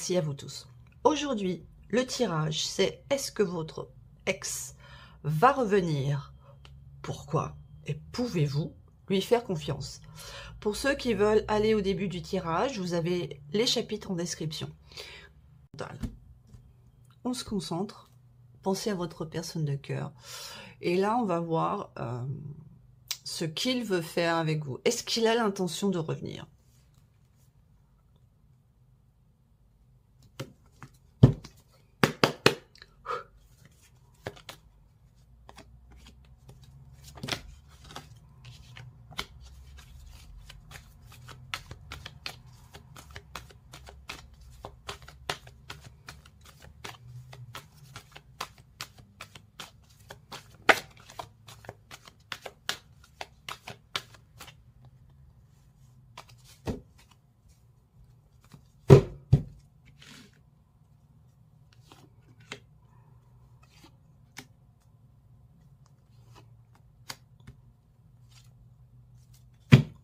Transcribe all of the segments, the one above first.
Merci à vous tous. Aujourd'hui, le tirage, c'est est-ce que votre ex va revenir? Pourquoi? Et pouvez-vous lui faire confiance? Pour ceux qui veulent aller au début du tirage, vous avez les chapitres en description. On se concentre, pensez à votre personne de cœur. Et là, on va voir ce qu'il veut faire avec vous. Est-ce qu'il a l'intention de revenir?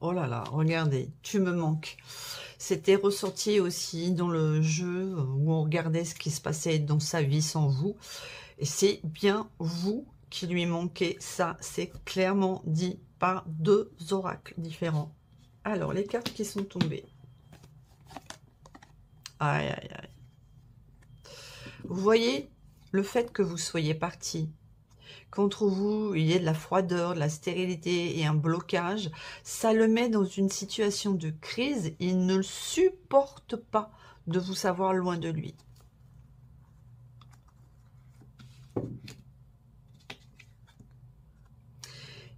Oh là là, regardez, tu me manques. C'était ressorti aussi dans le jeu où on regardait ce qui se passait dans sa vie sans vous. Et c'est bien vous qui lui manquez. Ça, c'est clairement dit par deux oracles différents. Alors, les cartes qui sont tombées. Aïe, aïe, aïe. Vous voyez, le fait que vous soyez parti, qu'entre vous, il y ait de la froideur, de la stérilité et un blocage, ça le met dans une situation de crise. Il ne supporte pas de vous savoir loin de lui.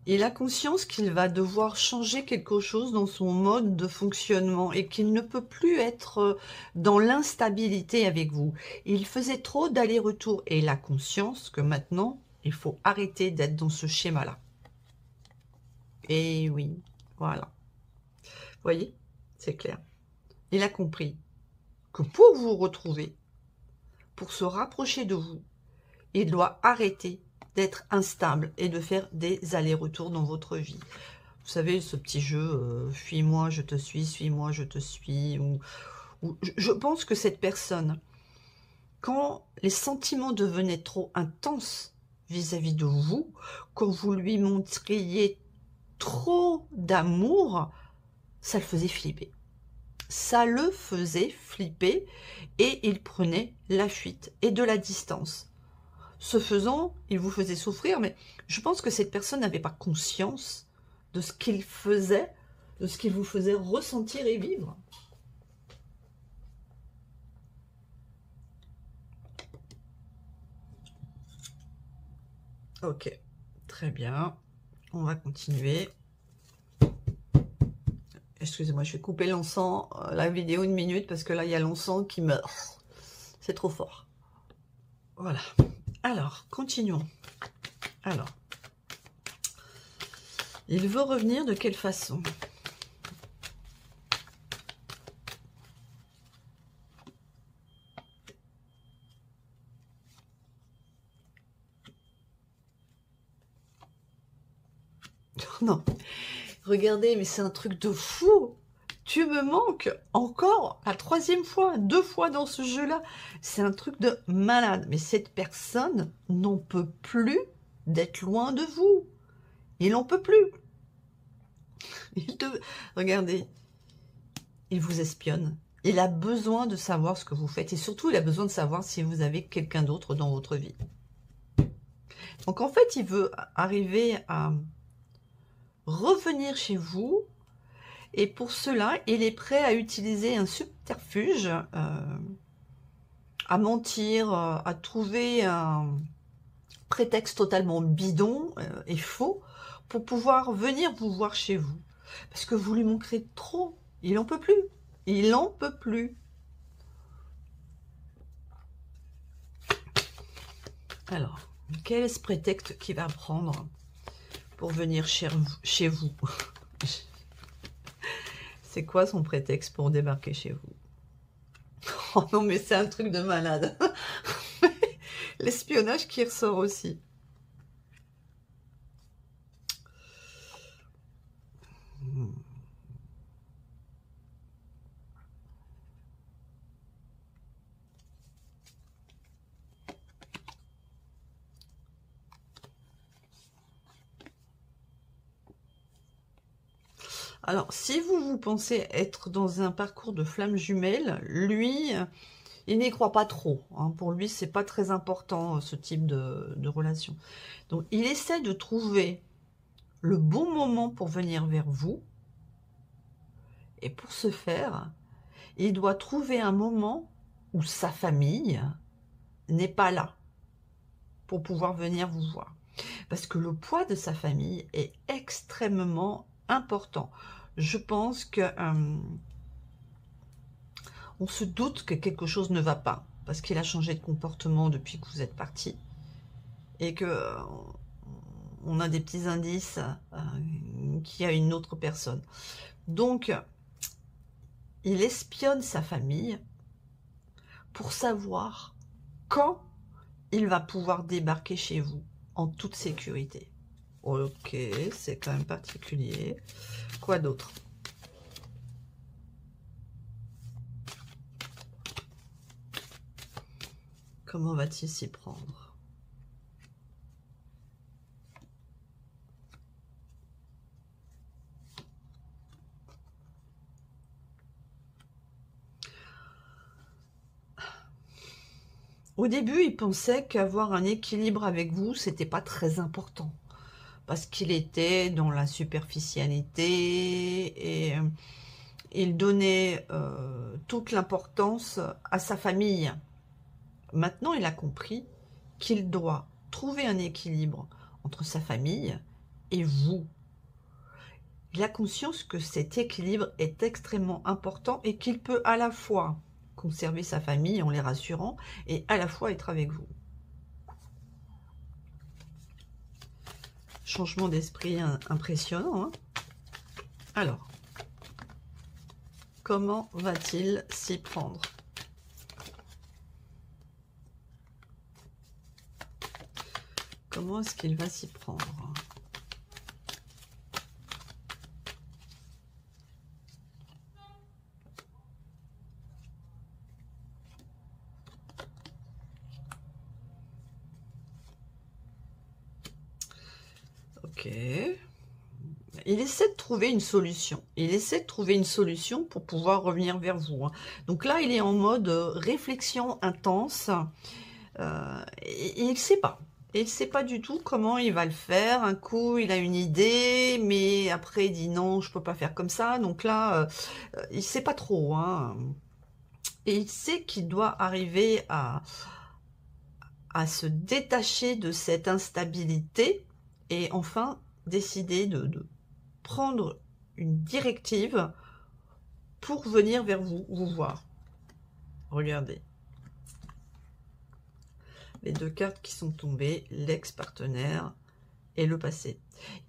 Il a conscience qu'il va devoir changer quelque chose dans son mode de fonctionnement et qu'il ne peut plus être dans l'instabilité avec vous. Il faisait trop d'aller-retour et il a conscience que maintenant, il faut arrêter d'être dans ce schéma-là. Et oui, voilà. Vous voyez, c'est clair. Il a compris que pour vous retrouver, pour se rapprocher de vous, il doit arrêter d'être instable et de faire des allers-retours dans votre vie. Vous savez, ce petit jeu, fuis-moi, je te suis, suis-moi, je te suis. Je pense que cette personne, quand les sentiments devenaient trop intenses vis-à-vis de vous, quand vous lui montriez trop d'amour, ça le faisait flipper. Ça le faisait flipper et il prenait la fuite et de la distance. Ce faisant, il vous faisait souffrir, mais je pense que cette personne n'avait pas conscience de ce qu'il faisait, de ce qu'il vous faisait ressentir et vivre. Ok, très bien. On va continuer. Excusez-moi, je vais couper l'encens, la vidéo 1 minute, parce que là, il y a l'encens qui meurt. C'est trop fort. Voilà. Alors, continuons. Alors, il veut revenir de quelle façon? Non, regardez, mais c'est un truc de fou. Tu me manques encore la 3e fois, 2 fois dans ce jeu-là. C'est un truc de malade. Mais cette personne n'en peut plus d'être loin de vous. Il n'en peut plus. Regardez, il vous espionne. Il a besoin de savoir ce que vous faites. Et surtout, il a besoin de savoir si vous avez quelqu'un d'autre dans votre vie. Donc en fait, il veut arriver à revenir chez vous. Et pour cela, il est prêt à utiliser un subterfuge, à mentir, à trouver un prétexte totalement bidon et faux pour pouvoir venir vous voir chez vous. Parce que vous lui manquerez trop. Il n'en peut plus. Il n'en peut plus. Alors, quel est ce prétexte qu'il va prendre pour venir chez vous? C'est quoi son prétexte pour débarquer chez vous? Oh non, mais c'est un truc de malade. L'espionnage qui ressort aussi. Alors, si vous pensez être dans un parcours de flamme jumelle, lui, il n'y croit pas trop. Hein. Pour lui, c'est pas très important, ce type de relation. Donc, il essaie de trouver le bon moment pour venir vers vous. Et pour ce faire, il doit trouver un moment où sa famille n'est pas là pour pouvoir venir vous voir. Parce que le poids de sa famille est extrêmement important. Je pense que on se doute que quelque chose ne va pas, parce qu'il a changé de comportement depuis que vous êtes parti, et que on a des petits indices qu'il y a une autre personne. Donc, il espionne sa famille pour savoir quand il va pouvoir débarquer chez vous en toute sécurité. Ok, c'est quand même particulier. Quoi d'autre? Comment va-t-il s'y prendre? Au début, il pensait qu'avoir un équilibre avec vous, c'était pas très important. Parce qu'il était dans la superficialité et il donnait toute l'importance à sa famille. Maintenant, il a compris qu'il doit trouver un équilibre entre sa famille et vous. Il a conscience que cet équilibre est extrêmement important et qu'il peut à la fois conserver sa famille en les rassurant et à la fois être avec vous. Changement d'esprit impressionnant. Hein. Alors, comment va-t-il s'y prendre? Comment est-ce qu'il va s'y prendre? Ok. Il essaie de trouver une solution. Il essaie de trouver une solution pour pouvoir revenir vers vous. Hein. Donc là, il est en mode réflexion intense. Et il ne sait pas. Et il ne sait pas du tout comment il va le faire. Un coup, il a une idée, mais après, il dit non, je ne peux pas faire comme ça. Donc là, il ne sait pas trop. Hein. Et il sait qu'il doit arriver à se détacher de cette instabilité et enfin décider de prendre une directive pour venir vers vous, vous voir. Regardez. Les deux cartes qui sont tombées, l'ex-partenaire et le passé.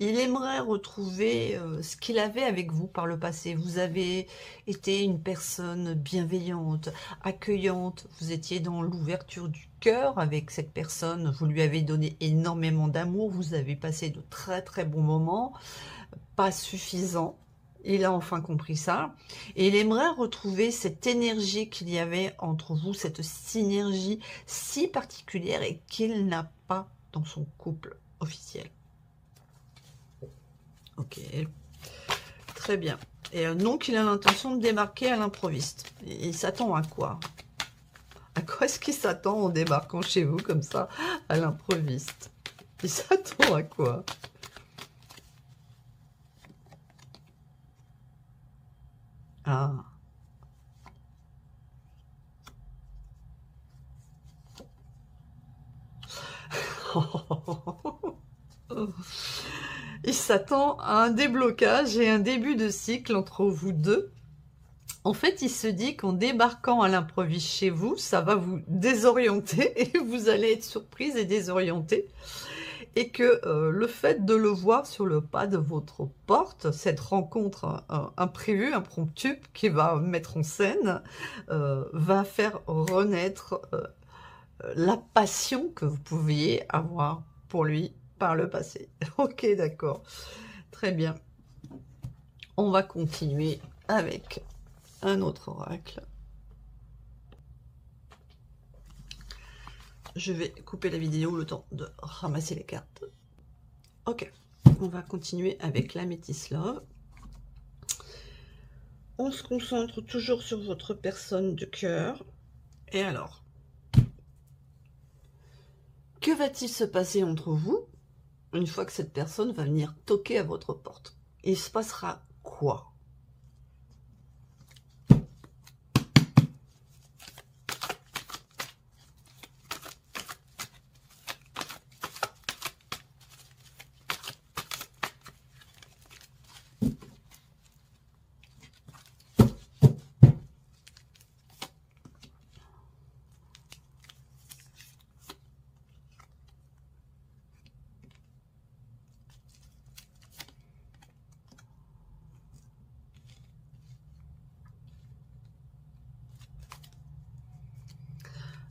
Il aimerait retrouver ce qu'il avait avec vous par le passé. Vous avez été une personne bienveillante, accueillante. Vous étiez dans l'ouverture du cœur avec cette personne. Vous lui avez donné énormément d'amour. Vous avez passé de très très bons moments. Pas suffisant. Il a enfin compris ça. Et il aimerait retrouver cette énergie qu'il y avait entre vous, cette synergie si particulière et qu'il n'a pas dans son couple officiel. Ok, très bien. Et donc, il a l'intention de débarquer à l'improviste. Il s'attend à quoi? À quoi est-ce qu'il s'attend en débarquant chez vous comme ça, à l'improviste? Il s'attend à quoi? Ah. Il s'attend à un déblocage et un début de cycle entre vous deux. En fait, il se dit qu'en débarquant à l'improviste chez vous, ça va vous désorienter et vous allez être surprise et désorientée. Et que le fait de le voir sur le pas de votre porte, cette rencontre imprévue, impromptue, qui va mettre en scène, va faire renaître la passion que vous pouviez avoir pour lui par le passé. Ok, d'accord. Très bien. On va continuer avec un autre oracle. Je vais couper la vidéo le temps de ramasser les cartes. Ok, on va continuer avec la Métis Love. On se concentre toujours sur votre personne de cœur. Et alors, que va-t-il se passer entre vous une fois que cette personne va venir toquer à votre porte? Il se passera quoi?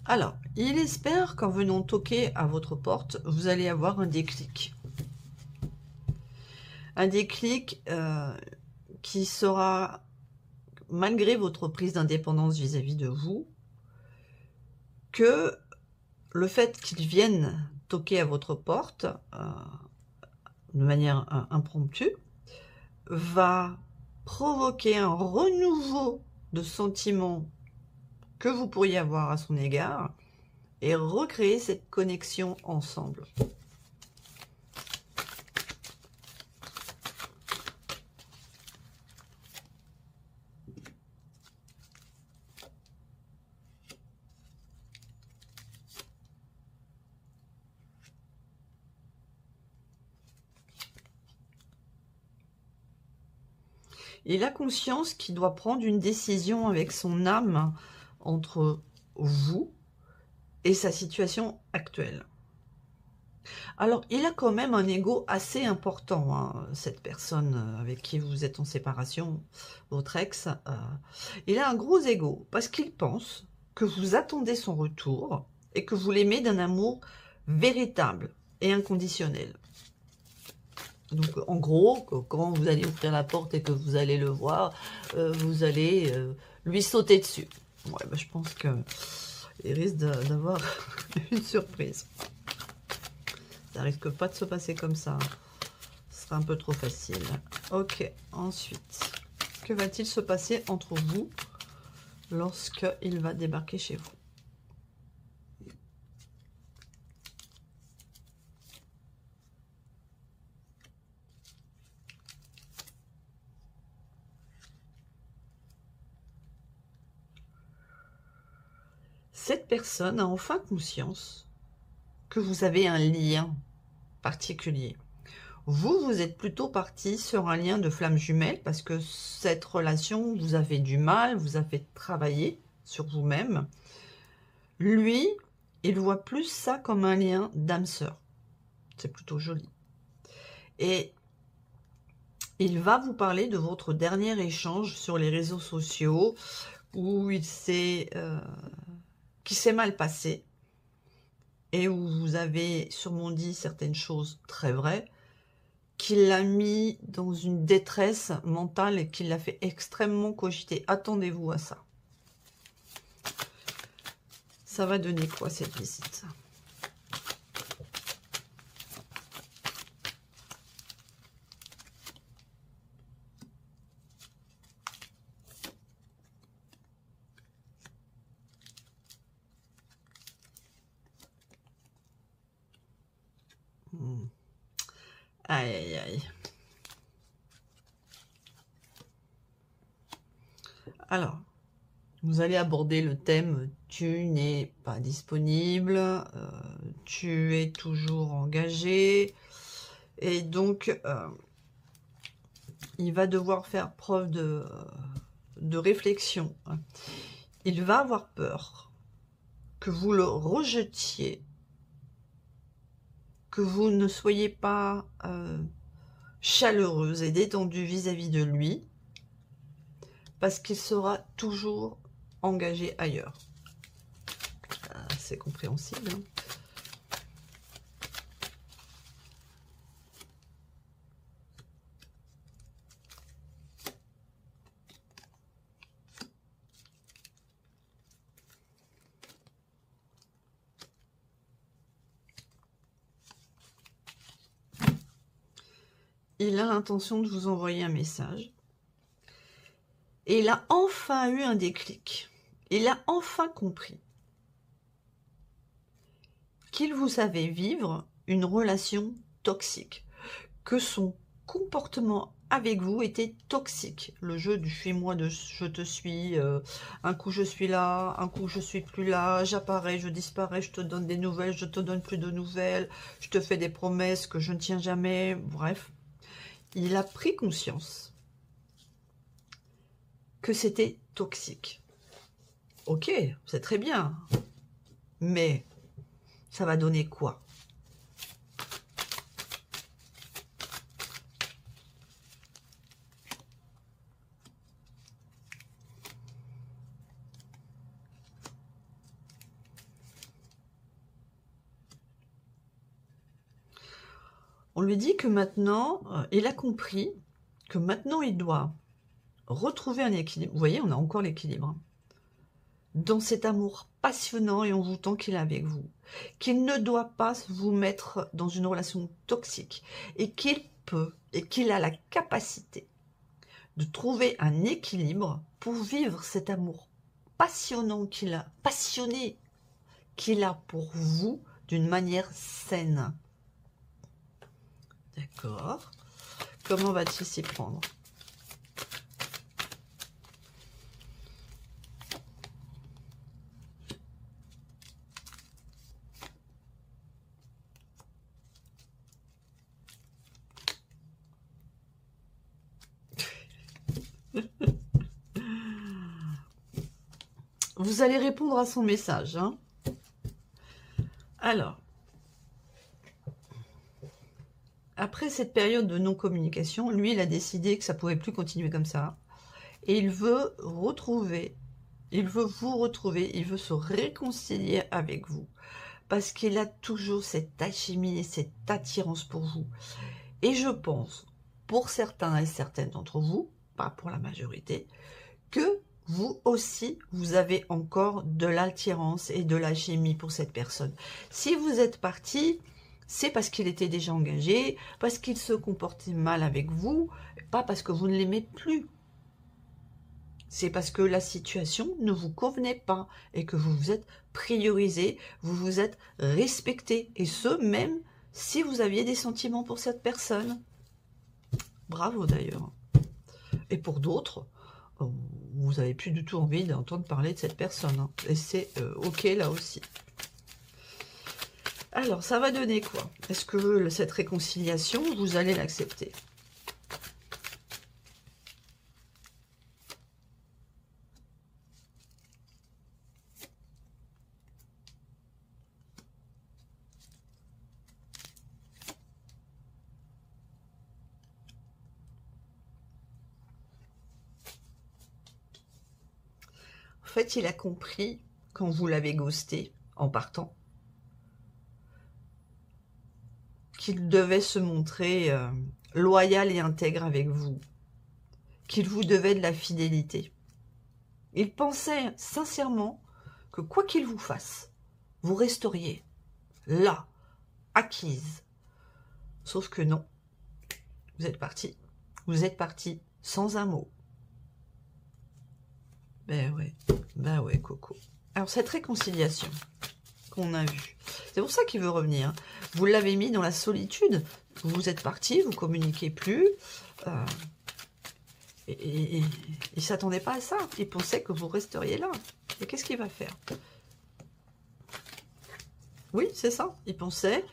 Alors, il espère qu'en venant toquer à votre porte, vous allez avoir un déclic. Un déclic qui sera, malgré votre prise d'indépendance vis-à-vis de vous, que le fait qu'il vienne toquer à votre porte de manière impromptue va provoquer un renouveau de sentiments que vous pourriez avoir à son égard et recréer cette connexion ensemble. Il a conscience qu'il doit prendre une décision avec son âme entre vous et sa situation actuelle. Alors, il a quand même un ego assez important, hein, cette personne avec qui vous êtes en séparation, votre ex. Il a un gros ego parce qu'il pense que vous attendez son retour et que vous l'aimez d'un amour véritable et inconditionnel. Donc, en gros, quand vous allez ouvrir la porte et que vous allez le voir, vous allez lui sauter dessus. Ouais, bah, je pense qu'il risque d'avoir une surprise. Ça risque pas de se passer comme ça. Ce sera un peu trop facile. Ok, ensuite, que va-t-il se passer entre vous lorsqu'il va débarquer chez vous? Cette personne a enfin conscience que vous avez un lien particulier. Vous êtes plutôt parti sur un lien de flamme jumelle parce que cette relation vous a fait du mal, vous a fait travailler sur vous-même. Lui, il voit plus ça comme un lien d'âme sœur. C'est plutôt joli. Et il va vous parler de votre dernier échange sur les réseaux sociaux où qui s'est mal passé et où vous avez sûrement dit certaines choses très vraies, qui l'a mis dans une détresse mentale et qui l'a fait extrêmement cogiter. Attendez-vous à ça. Ça va donner quoi cette visite ? Aïe, aïe, aïe. Alors, vous allez aborder le thème « Tu n'es pas disponible, tu es toujours engagé ». Et donc, il va devoir faire preuve de réflexion. Il va avoir peur que vous le rejetiez, que vous ne soyez pas chaleureuse et détendue vis-à-vis de lui, parce qu'il sera toujours engagé ailleurs. C'est compréhensible, hein. Il a l'intention de vous envoyer un message. Et il a enfin eu un déclic. Il a enfin compris qu'il vous savait vivre une relation toxique, que son comportement avec vous était toxique. Le jeu du suis-moi, de je te suis, un coup je suis là, un coup je suis plus là, j'apparais, je disparais, je te donne des nouvelles, je te donne plus de nouvelles, je te fais des promesses que je ne tiens jamais, bref. Il a pris conscience que c'était toxique. Ok, c'est très bien, mais ça va donner quoi? On lui dit que maintenant, il a compris que maintenant il doit retrouver un équilibre. Vous voyez, on a encore l'équilibre. Dans cet amour passionnant et envoûtant qu'il a avec vous. Qu'il ne doit pas vous mettre dans une relation toxique. Et qu'il peut, et qu'il a la capacité de trouver un équilibre pour vivre cet amour passionnant passionné qu'il a pour vous d'une manière saine. D'accord. Comment va-t-il s'y prendre? Vous allez répondre à son message. Hein. Alors, après cette période de non-communication, lui, il a décidé que ça ne pouvait plus continuer comme ça. Et il veut retrouver, il veut vous retrouver, il veut se réconcilier avec vous. Parce qu'il a toujours cette alchimie et cette attirance pour vous. Et je pense, pour certains et certaines d'entre vous, pas pour la majorité, que vous aussi, vous avez encore de l'attirance et de l'alchimie pour cette personne. Si vous êtes parti, c'est parce qu'il était déjà engagé, parce qu'il se comportait mal avec vous, pas parce que vous ne l'aimez plus. C'est parce que la situation ne vous convenait pas et que vous vous êtes priorisé, vous vous êtes respecté. Et ce, même si vous aviez des sentiments pour cette personne. Bravo d'ailleurs. Et pour d'autres, vous n'avez plus du tout envie d'entendre parler de cette personne. Hein. Et c'est ok là aussi. Alors, ça va donner quoi? Est-ce que cette réconciliation, vous allez l'accepter? En fait, il a compris, quand vous l'avez ghosté en partant, qu'il devait se montrer loyal et intègre avec vous, qu'il vous devait de la fidélité. Il pensait sincèrement que quoi qu'il vous fasse, vous resteriez là, acquise. Sauf que non, vous êtes parti. Vous êtes parti sans un mot. Ben ouais, Coco. Alors cette réconciliation qu'on a vue, c'est pour ça qu'il veut revenir. Vous l'avez mis dans la solitude. Vous êtes parti, vous communiquez plus. Et il ne s'attendait pas à ça. Il pensait que vous resteriez là. Et qu'est-ce qu'il va faire? Oui, c'est ça. Il pensait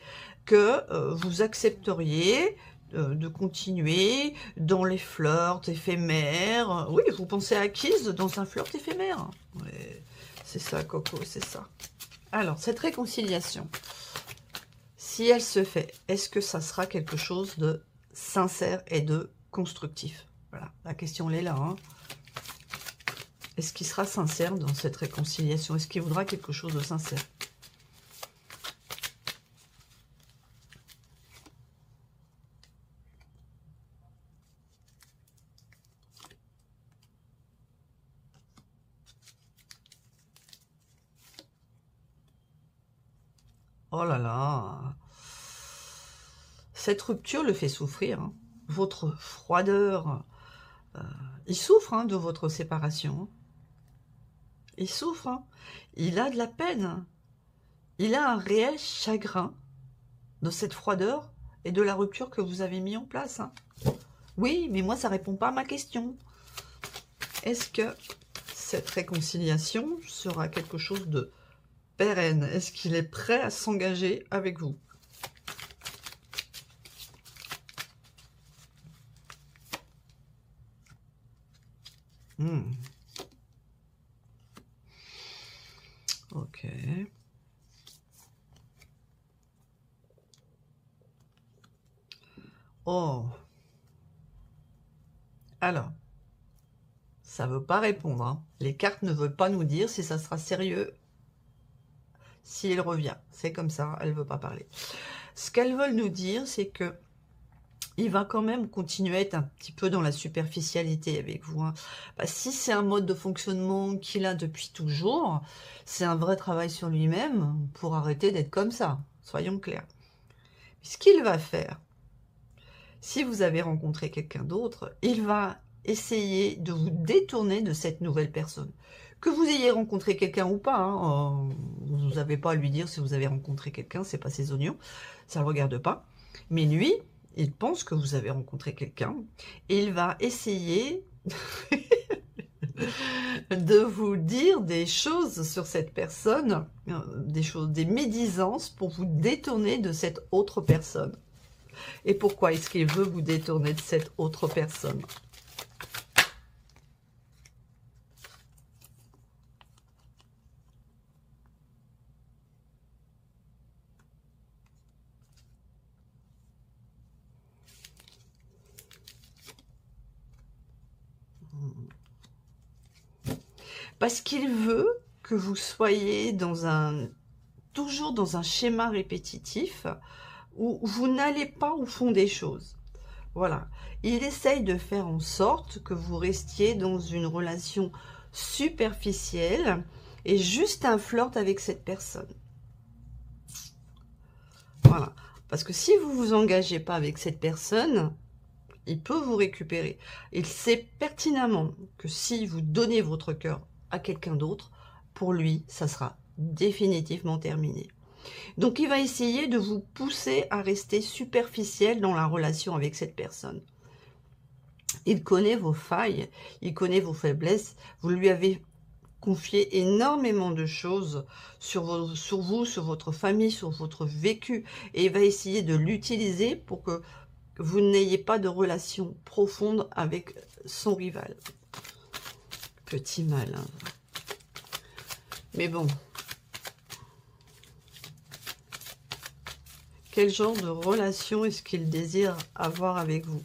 que vous accepteriez de continuer dans les flirts éphémères. Oui, vous pensez acquise dans un flirt éphémère. Ouais, c'est ça, Coco, c'est ça. Alors, cette réconciliation, si elle se fait, est-ce que ça sera quelque chose de sincère et de constructif? Voilà, la question elle est là. Hein. Est-ce qu'il sera sincère dans cette réconciliation? Est-ce qu'il voudra quelque chose de sincère? Oh là là, cette rupture le fait souffrir. Hein. Votre froideur il souffre hein, de votre séparation. Il souffre. Hein. Il a de la peine. Il a un réel chagrin de cette froideur et de la rupture que vous avez mis en place. Hein. Oui, mais moi, ça répond pas à ma question. Est-ce que cette réconciliation sera quelque chose de pérenne? Est-ce qu'il est prêt à s'engager avec vous? Ok. Oh. Alors, ça ne veut pas répondre. Hein. Les cartes ne veulent pas nous dire si ça sera sérieux s'il revient. C'est comme ça, elle ne veut pas parler. Ce qu'elles veulent nous dire, c'est que il va quand même continuer à être un petit peu dans la superficialité avec vous. Hein. Bah, si c'est un mode de fonctionnement qu'il a depuis toujours, c'est un vrai travail sur lui-même pour arrêter d'être comme ça. Soyons clairs. Ce qu'il va faire, si vous avez rencontré quelqu'un d'autre, il va essayer de vous détourner de cette nouvelle personne. Que vous ayez rencontré quelqu'un ou pas, hein, vous n'avez pas à lui dire si vous avez rencontré quelqu'un, c'est pas ses oignons, ça ne le regarde pas. Mais lui, il pense que vous avez rencontré quelqu'un et il va essayer de vous dire des choses sur cette personne, des médisances pour vous détourner de cette autre personne. Et pourquoi est-ce qu'il veut vous détourner de cette autre personne? Parce qu'il veut que vous soyez toujours dans un schéma répétitif où vous n'allez pas au fond des choses. Voilà. Il essaye de faire en sorte que vous restiez dans une relation superficielle et juste un flirt avec cette personne. Voilà. Parce que si vous ne vous engagez pas avec cette personne, il peut vous récupérer. Il sait pertinemment que si vous donnez votre cœur à quelqu'un d'autre, pour lui, ça sera définitivement terminé. Donc, il va essayer de vous pousser à rester superficiel dans la relation avec cette personne. Il connaît vos failles, il connaît vos faiblesses. Vous lui avez confié énormément de choses sur vous, sur votre famille, sur votre vécu. Et il va essayer de l'utiliser pour que vous n'ayez pas de relation profonde avec son rival. Petit mal. Hein. Mais bon. Quel genre de relation est-ce qu'il désire avoir avec vous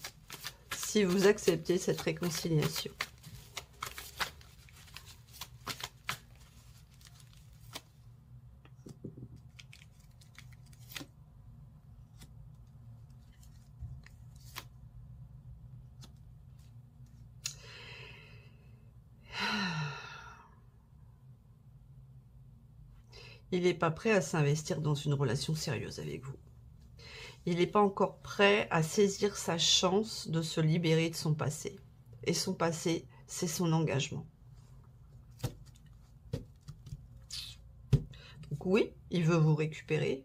si vous acceptez cette réconciliation? Il n'est pas prêt à s'investir dans une relation sérieuse avec vous. Il n'est pas encore prêt à saisir sa chance de se libérer de son passé. Et son passé, c'est son engagement. Donc oui, il veut vous récupérer,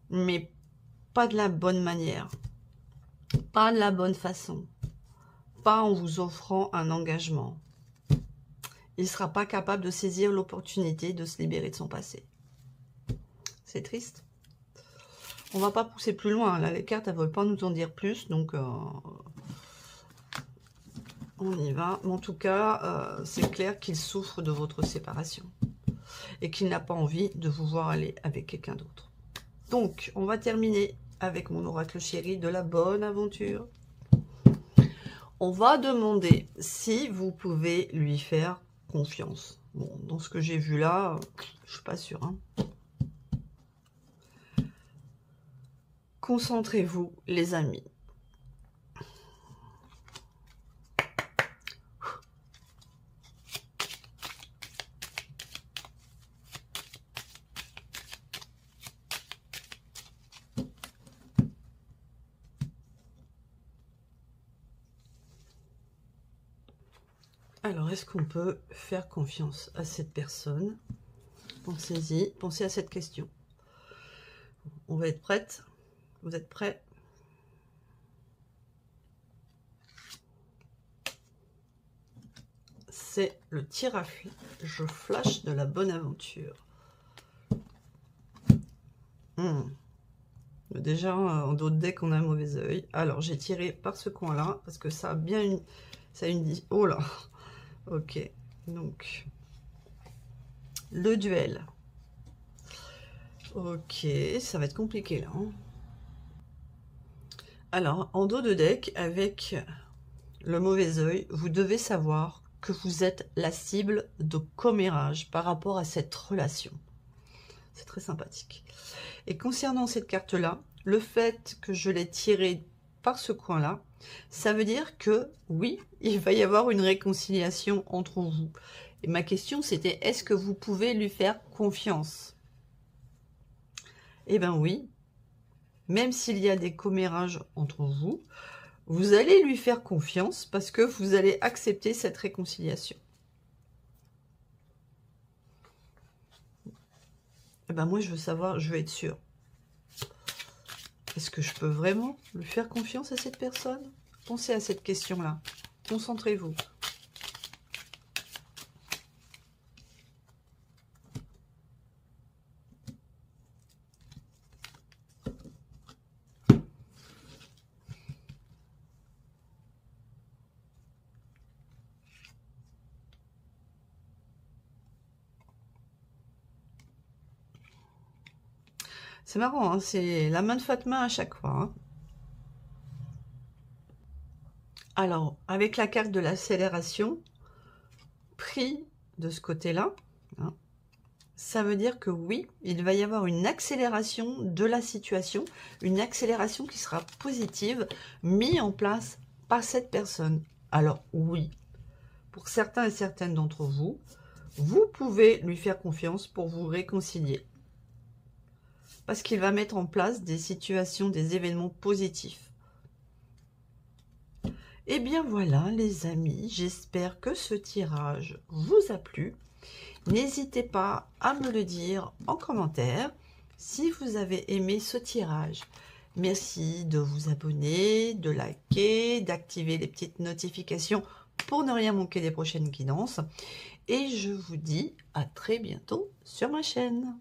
mais pas de la bonne manière, pas de la bonne façon, pas en vous offrant un engagement. Il ne sera pas capable de saisir l'opportunité de se libérer de son passé. C'est triste. On va pas pousser plus loin. Là, les cartes, elles ne veulent pas nous en dire plus. Donc, on y va. Mais en tout cas, c'est clair qu'il souffre de votre séparation. Et qu'il n'a pas envie de vous voir aller avec quelqu'un d'autre. Donc, on va terminer avec mon oracle chéri de la bonne aventure. On va demander si vous pouvez lui faire confiance. Bon, dans ce que j'ai vu là, je suis pas sûre. Hein. Concentrez-vous, les amis. Alors, est-ce qu'on peut faire confiance à cette personne? Pensez-y, pensez à cette question. On va être prête? Vous êtes prêts? C'est le tirage flash de la bonne aventure. Déjà, en dos de deck, on a un mauvais œil. Alors, j'ai tiré par ce coin-là, parce que ça a bien une... Ça a une... Oh là. Ok. Donc, le duel. Ok, ça va être compliqué, là. Hein. Alors, en dos de deck, avec le mauvais œil, vous devez savoir que vous êtes la cible de commérage par rapport à cette relation. C'est très sympathique. Et concernant cette carte-là, le fait que je l'ai tirée par ce coin-là, ça veut dire que, oui, il va y avoir une réconciliation entre vous. Et ma question, c'était, est-ce que vous pouvez lui faire confiance? Eh bien oui, même s'il y a des commérages entre vous, vous allez lui faire confiance parce que vous allez accepter cette réconciliation. Eh bien moi, je veux savoir, je veux être sûre. Est-ce que je peux vraiment lui faire confiance à cette personne? Pensez à cette question-là. Concentrez-vous. C'est marrant, hein, c'est la main de Fatma à chaque fois. Hein. Alors, avec la carte de l'accélération, pris de ce côté-là, hein, ça veut dire que oui, il va y avoir une accélération de la situation, une accélération qui sera positive, mise en place par cette personne. Alors oui, pour certains et certaines d'entre vous, vous pouvez lui faire confiance pour vous réconcilier. Parce qu'il va mettre en place des situations, des événements positifs. Et bien voilà les amis, j'espère que ce tirage vous a plu. N'hésitez pas à me le dire en commentaire si vous avez aimé ce tirage. Merci de vous abonner, de liker, d'activer les petites notifications pour ne rien manquer des prochaines guidances. Et je vous dis à très bientôt sur ma chaîne.